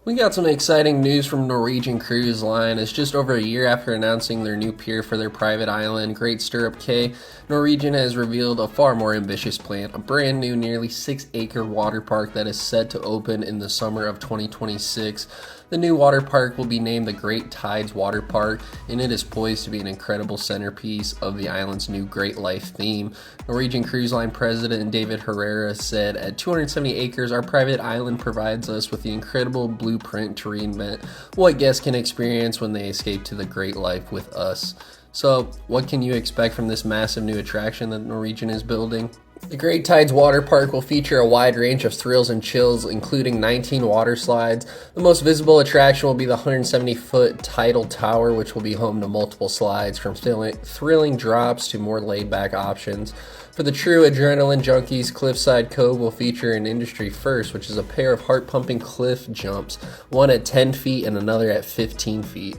We got some exciting news from Norwegian Cruise Line. It's just over a year after announcing their new pier for their private island, Great Stirrup Cay. Norwegian has revealed a far more ambitious plan, a brand new nearly 6-acre water park that is set to open in the summer of 2026. The new water park will be named the Great Tides Water Park, and it is poised to be an incredible centerpiece of the island's new Great Life theme. Norwegian Cruise Line President David Herrera said, "At 270 acres, our private island provides us with the incredible blueprint to reinvent what guests can experience when they escape to the Great Life with us." So, what can you expect from this massive new attraction that Norwegian is building? The Great Tides Water Park will feature a wide range of thrills and chills, including 19 water slides. The most visible attraction will be the 170-foot tidal tower, which will be home to multiple slides, from thrilling drops to more laid-back options. For the true adrenaline junkies, Cliffside Cove will feature an industry first, which is a pair of heart-pumping cliff jumps, one at 10 feet and another at 15 feet.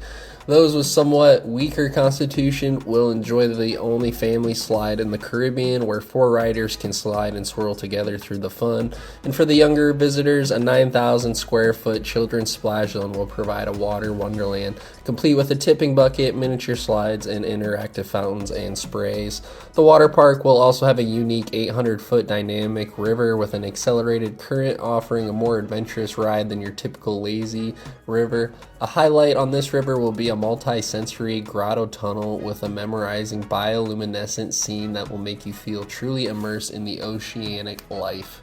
Those with somewhat weaker constitution will enjoy the only family slide in the Caribbean, where 4 riders can slide and swirl together through the fun. And for the younger visitors, a 9,000 square foot children's splash zone will provide a water wonderland, complete with a tipping bucket, miniature slides, and interactive fountains and sprays. The water park will also have a unique 800-foot dynamic river with an accelerated current, offering a more adventurous ride than your typical lazy river. A highlight on this river will be a multi-sensory grotto tunnel with a memorizing bioluminescent scene that will make you feel truly immersed in the oceanic life.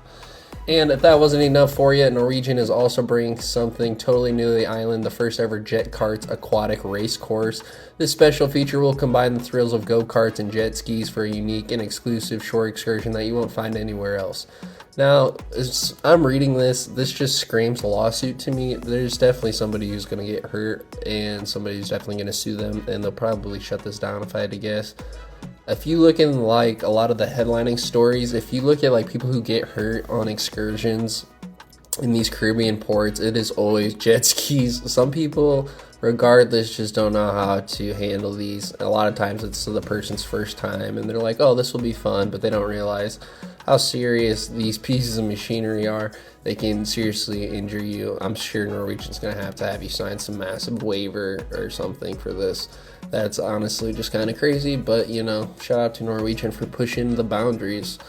And if that wasn't enough for you, Norwegian is also bringing something totally new to the island, the first ever jet karts aquatic racecourse. This special feature will combine the thrills of go-karts and jet skis for a unique and exclusive shore excursion that you won't find anywhere else. Now, as I'm reading this just screams a lawsuit to me. There's definitely somebody who's going to get hurt, and somebody who's definitely going to sue them, and they'll probably shut this down if I had to guess. If you look in like a lot of the headlining stories, if you look at like people who get hurt on excursions in these Caribbean ports, it is always jet skis. Some people, regardless, just don't know how to handle these. A lot of times it's the person's first time and they're like, oh, this will be fun, but they don't realize how serious these pieces of machinery are. They can seriously injure you. I'm sure Norwegian's going to have you sign some massive waiver or something for this. That's honestly just kind of crazy, but you know, shout out to Norwegian for pushing the boundaries.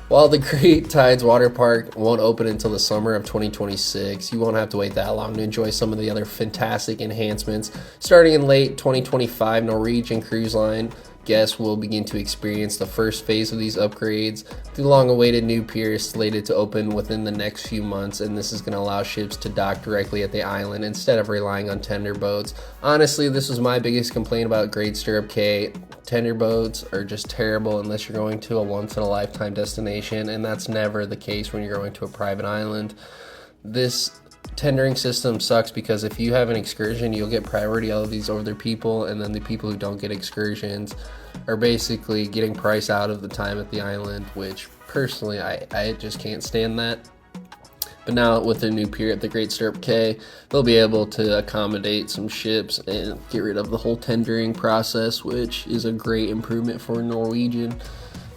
While the Great Tides Water Park won't open until the summer of 2026, you won't have to wait that long to enjoy some of the other fantastic enhancements. Starting in late 2025, Norwegian Cruise Line guests will begin to experience the first phase of these upgrades. The long-awaited new pier is slated to open within the next few months, and this is going to allow ships to dock directly at the island instead of relying on tender boats. Honestly, this was my biggest complaint about Great Stirrup Cay. Tender boats are just terrible unless you're going to a once-in-a-lifetime destination, and that's never the case when you're going to a private island. This tendering system sucks because if you have an excursion, you'll get priority of these over their people, and then the people who don't get excursions are basically getting price out of the time at the island, which personally I just can't stand that. But now with the new pier at the Great Stirrup Cay, they'll be able to accommodate some ships and get rid of the whole tendering process, which is a great improvement for Norwegian.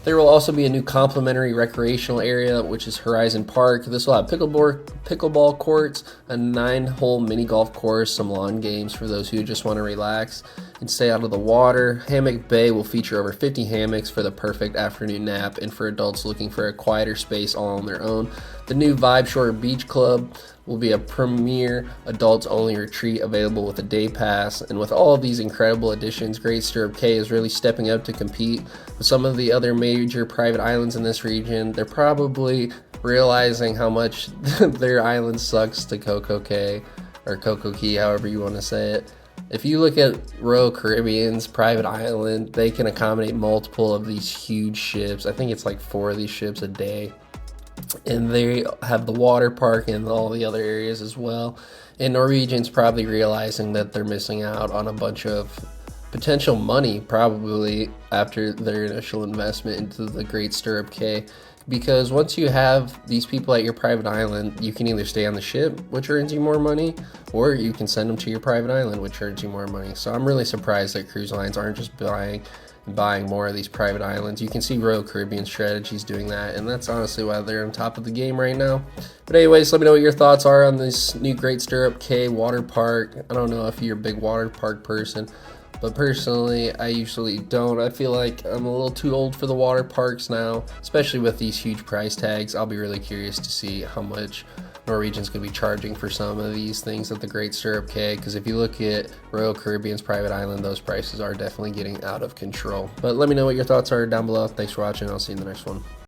There will also be a new complimentary recreational area, which is Horizon Park. This will have pickleball courts, a 9-hole mini golf course, some lawn games for those who just want to relax and stay out of the water. Hammock Bay will feature over 50 hammocks for the perfect afternoon nap and for adults looking for a quieter space all on their own. The new Vibe Shore Beach Club will be a premier adults-only retreat available with a day pass. And with all of these incredible additions, Great Stirrup Cay is really stepping up to compete with some of the other major private islands in this region. They're probably realizing how much their island sucks to Coco Cay, or Coco Key, however you want to say it. If you look at Royal Caribbean's private island, they can accommodate multiple of these huge ships. I think it's like 4 of these ships a day. And they have the water park and all the other areas as well. And Norwegian's probably realizing that they're missing out on a bunch of potential money, probably after their initial investment into the Great Stirrup Cay. Because once you have these people at your private island, you can either stay on the ship, which earns you more money, or you can send them to your private island, which earns you more money. So I'm really surprised that cruise lines aren't just buying and buying more of these private islands. You can see Royal Caribbean Strategies doing that, and that's honestly why they're on top of the game right now. But anyways, let me know what your thoughts are on this new Great Stirrup Cay water park. I don't know if you're a big water park person, but personally, I usually don't. I feel like I'm a little too old for the water parks now, especially with these huge price tags. I'll be really curious to see how much Norwegian's going to be charging for some of these things at the Great Stirrup Cay, because if you look at Royal Caribbean's private island, those prices are definitely getting out of control. But let me know what your thoughts are down below. Thanks for watching. I'll see you in the next one.